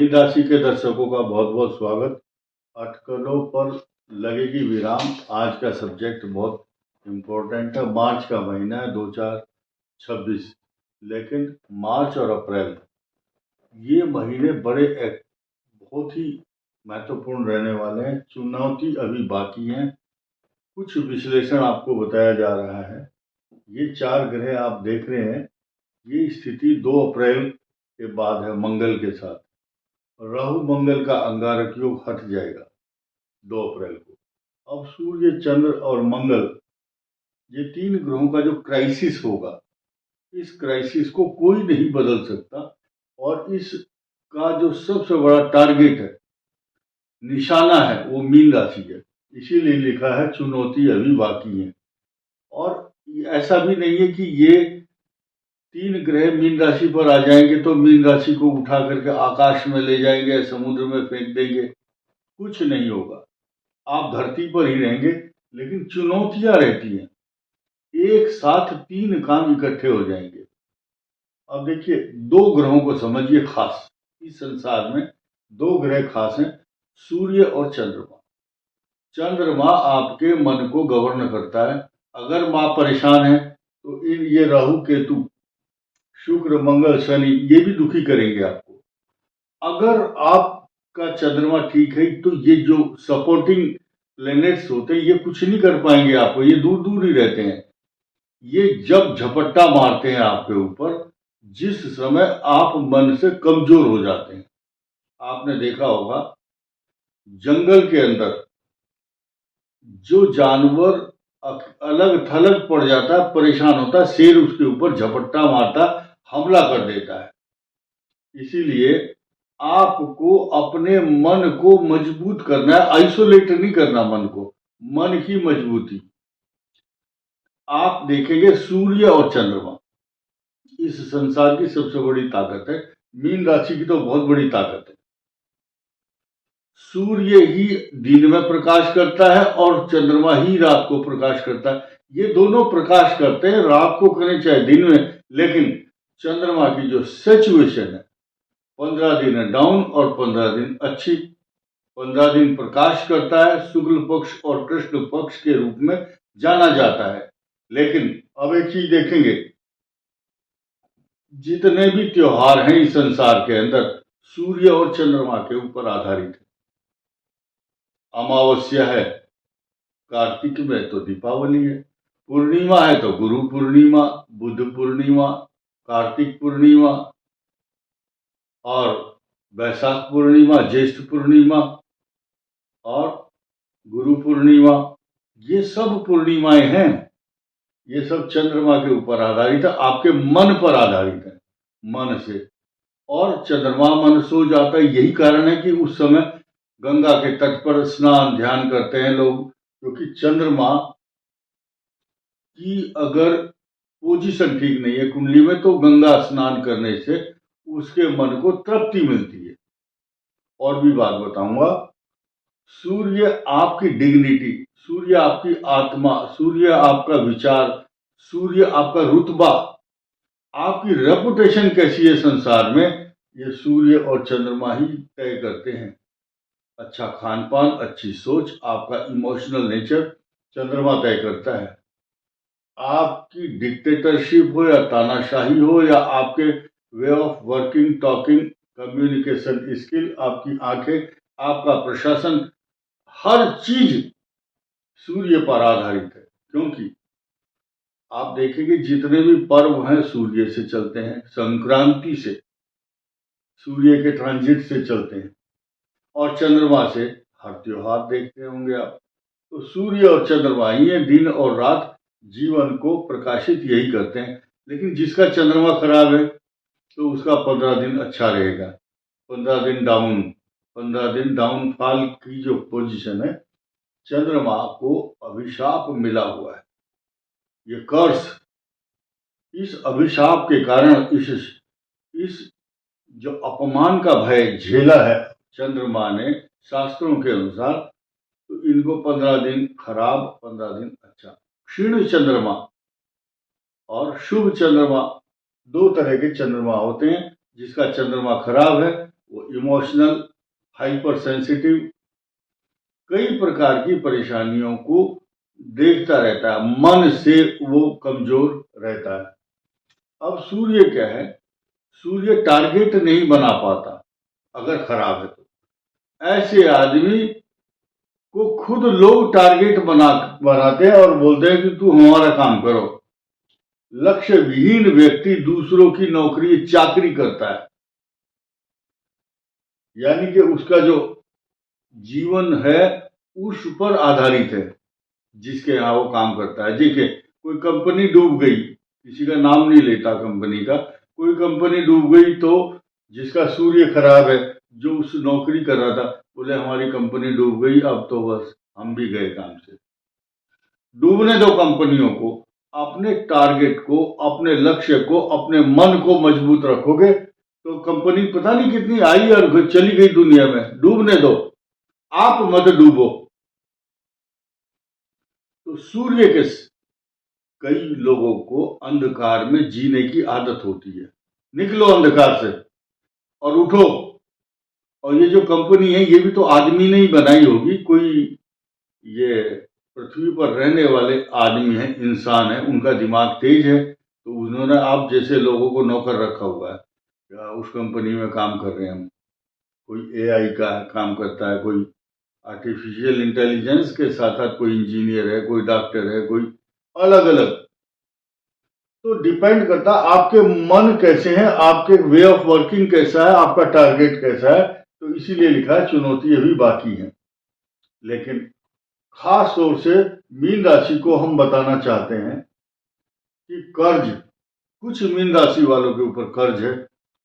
Mean राशि के दर्शकों का बहुत बहुत स्वागत। अटकलों पर लगेगी विराम। आज का सब्जेक्ट बहुत इम्पोर्टेंट है। मार्च का महीना है 2026, लेकिन मार्च और अप्रैल ये महीने बहुत ही महत्वपूर्ण रहने वाले हैं। चुनौती अभी बाकी है। कुछ विश्लेषण आपको बताया जा रहा है। ये 4 ग्रह आप देख रहे हैं, ये स्थिति 2 अप्रैल के बाद है मंगल के साथ। राहु मंगल का अंगारक योग हट जाएगा 2 अप्रैल को। अब सूर्य, चंद्र और मंगल, ये 3 ग्रहों का जो क्राइसिस होगा, इस क्राइसिस को कोई नहीं बदल सकता। और इसका जो सबसे बड़ा टारगेट है, निशाना है, वो मीन राशि है। इसीलिए लिखा है चुनौती अभी बाकी है। और ऐसा भी नहीं है कि ये 3 ग्रह मीन राशि पर आ जाएंगे तो मीन राशि को उठा करके आकाश में ले जाएंगे, समुद्र में फेंक देंगे। कुछ नहीं होगा, आप धरती पर ही रहेंगे। लेकिन चुनौतियां रहती हैं, एक साथ 3 काम इकट्ठे हो जाएंगे। अब देखिए, 2 ग्रहों को समझिए खास। इस संसार में 2 ग्रह खास हैं, सूर्य और चंद्रमा। चंद्रमा आपके मन को गवर्न करता है। अगर मां परेशान है तो ये राहु केतु, शुक्र मंगल शनि, ये भी दुखी करेंगे आपको। अगर आपका चंद्रमा ठीक है तो ये जो सपोर्टिंग प्लैनेट्स होते हैं, ये कुछ नहीं कर पाएंगे आपको, ये दूर दूर ही रहते हैं। ये जब झपट्टा मारते हैं आपके ऊपर, जिस समय आप मन से कमजोर हो जाते हैं। आपने देखा होगा, जंगल के अंदर जो जानवर अलग थलग पड़ जाता है, परेशान होता है, शेर उसके ऊपर झपट्टा मारता, हमला कर देता है। इसीलिए आपको अपने मन को मजबूत करना है, आइसोलेट नहीं करना मन को, मन की मजबूती। आप देखेंगे सूर्य और चंद्रमा इस संसार की सबसे बड़ी ताकत है। मीन राशि की तो बहुत बड़ी ताकत है। सूर्य ही दिन में प्रकाश करता है और चंद्रमा ही रात को प्रकाश करता है। ये दोनों प्रकाश करते हैं, रात को करें चाहे दिन में। लेकिन चंद्रमा की जो सिचुएशन है, 15 दिन डाउन और 15 दिन अच्छी। 15 दिन प्रकाश करता है, शुक्ल पक्ष और कृष्ण पक्ष के रूप में जाना जाता है। लेकिन अब एक चीज देखेंगे, जितने भी त्योहार हैं इस संसार के अंदर, सूर्य और चंद्रमा के ऊपर आधारित है। अमावस्या है कार्तिक में तो दीपावली है, पूर्णिमा है तो गुरु पूर्णिमा, बुद्ध पूर्णिमा, कार्तिक पूर्णिमा और वैशाख पूर्णिमा, ज्येष्ठ पूर्णिमा और गुरु पूर्णिमा। ये सब पूर्णिमाएं हैं। ये सब चंद्रमा के ऊपर आधारित है, आपके मन पर आधारित है, मन से। और चंद्रमा मन सो जाता है, यही कारण है कि उस समय गंगा के तट पर स्नान ध्यान करते हैं लोग, क्योंकि चंद्रमा की अगर पोजीशन ठीक नहीं है कुंडली में, तो गंगा स्नान करने से उसके मन को तृप्ति मिलती है। और भी बात बताऊंगा, सूर्य आपकी डिग्निटी, सूर्य आपकी आत्मा, सूर्य आपका विचार, सूर्य आपका रुतबा, आपकी रेपुटेशन कैसी है संसार में, ये सूर्य और चंद्रमा ही तय करते हैं। अच्छा खान पान, अच्छी सोच, आपका इमोशनल नेचर चंद्रमा तय करता है। आपकी डिक्टेटरशिप हो या तानाशाही हो, या आपके way of working, talking, communication skill, आपकी आंखें, आपका प्रशासन, हर चीज सूर्य पर आधारित है। क्योंकि आप देखेंगे जितने भी पर्व हैं सूर्य से चलते हैं, संक्रांति से सूर्य के ट्रांजिट से चलते हैं, और चंद्रमा से हर त्योहार देखते होंगे आप। तो सूर्य और चंद्रमा ही है, दिन और रात जीवन को प्रकाशित यही करते हैं। लेकिन जिसका चंद्रमा खराब है तो उसका 15 दिन अच्छा रहेगा, 15 दिन डाउन, 15 दिन डाउनफॉल की जो पोजीशन है, चंद्रमा को अभिशाप मिला हुआ है, ये कर्स। इस अभिशाप के कारण इस जो अपमान का भय झेला है चंद्रमा ने शास्त्रों के अनुसार, तो इनको 15 दिन खराब, 15 दिन अच्छा। क्षीण चंद्रमा और शुभ चंद्रमा, 2 तरह के चंद्रमा होते हैं। जिसका चंद्रमा खराब है वो इमोशनल, हाइपर सेंसिटिव, कई प्रकार की परेशानियों को देखता रहता है, मन से वो कमजोर रहता है। अब सूर्य क्या है, सूर्य टारगेट नहीं बना पाता अगर खराब है तो। ऐसे आदमी को खुद लोग टारगेट बनाते हैं और बोलते हैं कि तू हमारा काम करो। लक्ष्य विहीन व्यक्ति दूसरों की नौकरी चाकरी करता है, यानी कि उसका जो जीवन है उस पर आधारित है जिसके यहाँ वो काम करता है। देखिए, कोई कंपनी डूब गई, किसी का नाम नहीं लेता कंपनी का, कोई कंपनी डूब गई तो जिसका सूर्य खराब है, जो उस नौकरी कर रहा था, बोले हमारी कंपनी डूब गई, अब तो बस हम भी गए काम से। डूबने दो कंपनियों को, अपने टारगेट को, अपने लक्ष्य को, अपने मन को मजबूत रखोगे तो कंपनी पता नहीं कितनी आई और चली गई दुनिया में। डूबने दो, आप मत डूबो। तो सूर्य के कई लोगों को अंधकार में जीने की आदत होती है। निकलो अंधकार से और उठो। और ये जो कंपनी है ये भी तो आदमी ने ही बनाई होगी, कोई ये पृथ्वी पर रहने वाले आदमी हैं, इंसान है, उनका दिमाग तेज है, तो उन्होंने आप जैसे लोगों को नौकर रखा हुआ है या उस कंपनी में काम कर रहे हैं हम। कोई एआई का काम करता है, कोई आर्टिफिशियल इंटेलिजेंस के साथ साथ कोई इंजीनियर है, कोई डॉक्टर है, कोई अलग अलग। तो डिपेंड करता है आपके मन कैसे हैं, आपके वे ऑफ वर्किंग कैसा है, आपका टारगेट कैसा है। तो इसीलिए लिखा है चुनौती अभी बाकी है। लेकिन खास तौर से मीन राशि को हम बताना चाहते हैं कि कर्ज, कुछ मीन राशि वालों के ऊपर कर्ज है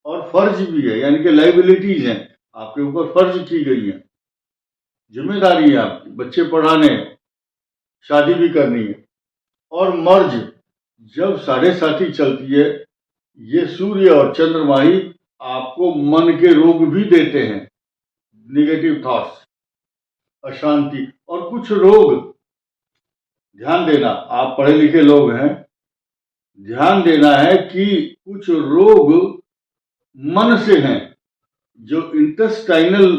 और फर्ज भी है, यानी कि लाइबिलिटीज हैं, आपके ऊपर फर्ज की गई है, जिम्मेदारी है आपकी, बच्चे पढ़ाने हैं, शादी भी करनी है। और मर्ज, जब 7.5 चलती है, ये सूर्य और चंद्रमा ही आपको मन के रोग भी देते हैं, निगेटिव थॉट्स, अशांति और कुछ रोग। ध्यान देना, आप पढ़े लिखे लोग हैं, ध्यान देना है कि कुछ रोग मन से हैं, जो इंटेस्टाइनल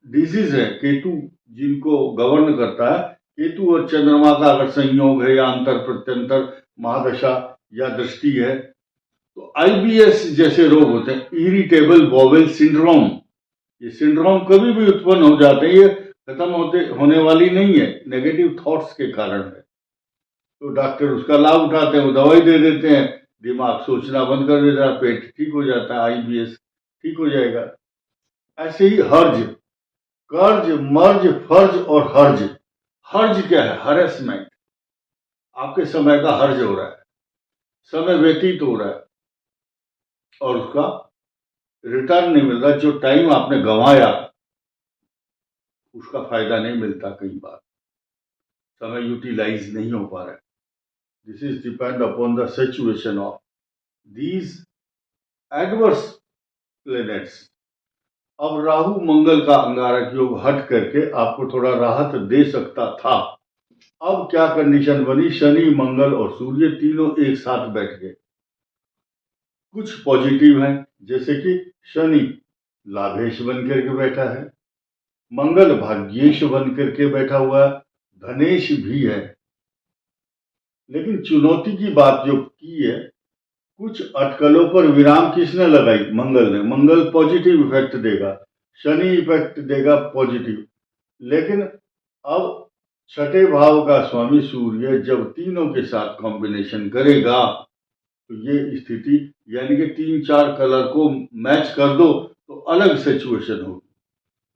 डिजीज है, केतु जिनको गवर्न करता है, केतु और चंद्रमा का अगर संयोग है या अंतर प्रत्यंतर महादशा या दृष्टि है, तो आईबीएस जैसे रोग होते हैं, इरिटेबल बॉवेल सिंड्रोम। ये सिंड्रोम कभी भी उत्पन्न हो जाते हैं, ये खत्म होने वाली नहीं है, नेगेटिव थॉट्स के कारण है। तो डॉक्टर उसका लाभ उठाते हैं, वो दवाई दे देते हैं, दिमाग सोचना बंद कर देता है, पेट ठीक हो जाता है, आईबीएस ठीक हो जाएगा। ऐसे ही हर्ज, कर्ज, मर्ज, फर्ज और हर्ज। हर्ज क्या है? हरेसमेंट, आपके समय का हर्ज हो रहा है, समय व्यतीत हो रहा है और उसका रिटर्न नहीं मिल रहा। जो टाइम आपने गंवाया उसका फायदा नहीं मिलता, कई बार समय यूटिलाइज नहीं हो पा रहा है। This is depend upon the situation of these adverse planets. अब राहु मंगल का अंगारक योग हट करके आपको थोड़ा राहत दे सकता था। अब क्या कंडीशन बनी? शनि, मंगल और सूर्य तीनों एक साथ बैठ गए। कुछ पॉजिटिव हैं, जैसे कि शनि लाभेश बन करके बैठा है, मंगल भाग्येश बन करके बैठा हुआ है, धनेश भी है। लेकिन चुनौती की बात जो की है, कुछ अटकलों पर विराम किसने लगाई? मंगल ने। मंगल पॉजिटिव इफेक्ट देगा, शनि इफेक्ट देगा पॉजिटिव। लेकिन अब छठे भाव का स्वामी सूर्य जब तीनों के साथ कॉम्बिनेशन करेगा तो ये स्थिति, यानी कि 3-4 कलर को मैच कर दो तो अलग सिचुएशन होगी।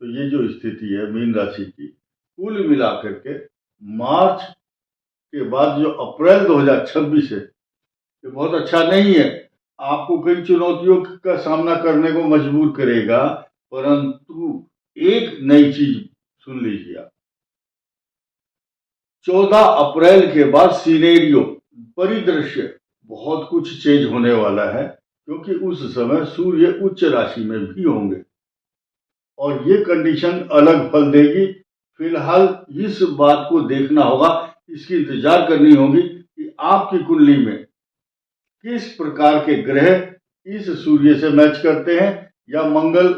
तो ये जो स्थिति है मीन राशि की, कुल मिलाकर के मार्च के बाद जो अप्रैल 2026 है, ये बहुत अच्छा नहीं है। आपको कई चुनौतियों का सामना करने को मजबूर करेगा, परंतु एक नई चीज सुन लीजिए आप, 14 अप्रैल के बाद सिनेरियो, परिदृश्य बहुत कुछ चेंज होने वाला है, क्योंकि उस समय सूर्य उच्च राशि में भी होंगे और ये कंडीशन अलग फल देगी। फिलहाल इस बात को देखना होगा, इसकी इंतजार करनी होगी कि आपकी कुंडली में किस प्रकार के ग्रह इस सूर्य से मैच करते हैं, या मंगल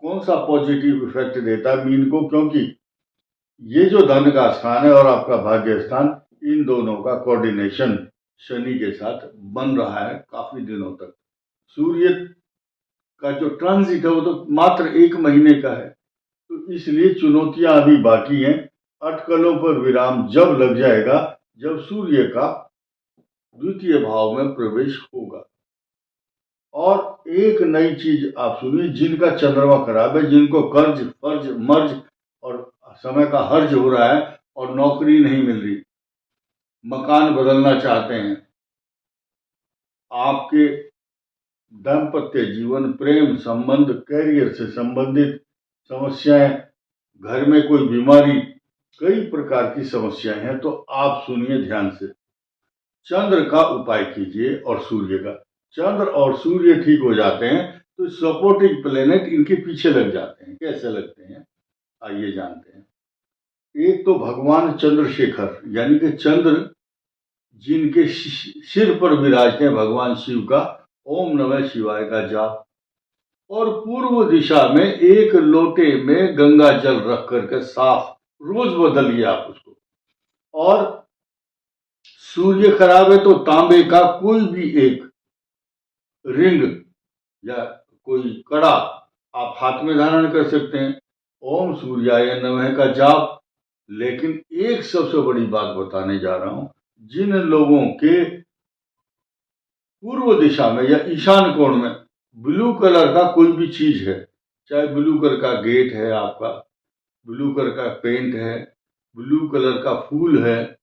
कौन सा पॉजिटिव इफेक्ट देता है मीन को, क्योंकि ये जो धन का स्थान है और आपका भाग्य स्थान, इन दोनों का कोऑर्डिनेशन शनि के साथ बन रहा है काफी दिनों तक। सूर्य का जो ट्रांजिट है वो तो मात्र 1 महीने का है, तो इसलिए चुनौतियां अभी बाकी हैं। अटकलों पर विराम जब लग जाएगा जब सूर्य का द्वितीय भाव में प्रवेश होगा। और एक नई चीज आप सुनिए, जिनका चंद्रमा खराब है, जिनको कर्ज फर्ज मर्ज और समय का हर्ज हो रहा है और नौकरी नहीं मिल रही, मकान बदलना चाहते हैं, आपके दाम्पत्य जीवन, प्रेम संबंध, कैरियर से संबंधित समस्याएं, घर में कोई बीमारी, कई प्रकार की समस्याएं हैं, तो आप सुनिए ध्यान से। चंद्र का उपाय कीजिए और सूर्य का। चंद्र और सूर्य ठीक हो जाते हैं तो सपोर्टिंग प्लेनेट इनके पीछे लग जाते हैं। कैसे लगते हैं आइए जानते हैं। एक तो भगवान चंद्रशेखर यानी कि चंद्र जिनके सिर पर विराजते हैं, भगवान शिव का ओम नमः शिवाय का जाप, और पूर्व दिशा में एक लोटे में गंगा जल रख करके साफ रोज बदलिए आप उसको। और सूर्य खराब है तो तांबे का कोई भी एक रिंग या कोई कड़ा आप हाथ में धारण कर सकते हैं। ओम सूर्याय नमः का जाप। लेकिन एक सबसे बड़ी बात बताने जा रहा हूं, जिन लोगों के पूर्व दिशा में या ईशान कोण में ब्लू कलर का कोई भी चीज है, चाहे ब्लू कलर का गेट है आपका, ब्लू कलर का पेंट है, ब्लू कलर का फूल है,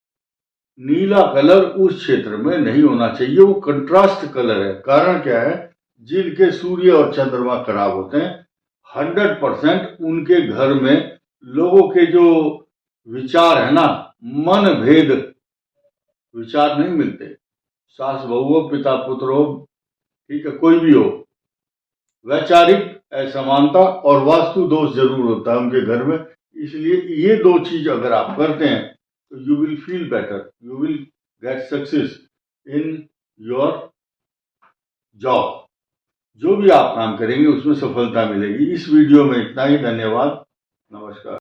नीला कलर उस क्षेत्र में नहीं होना चाहिए, वो कंट्रास्ट कलर है। कारण क्या है, जिनके सूर्य और चंद्रमा खराब होते हैं 100% उनके घर में लोगों के जो विचार है ना, मन भेद विचार नहीं मिलते। सास बहू हो, पिता पुत्र हो, ठीक है, कोई भी हो, वैचारिक असमानता और वास्तु दोष जरूर होता है उनके घर में। इसलिए ये 2 चीज अगर आप करते हैं तो you will feel better, you will get success in your job. जो भी आप काम करेंगे उसमें सफलता मिलेगी। इस वीडियो में इतना ही। धन्यवाद, नमस्कार।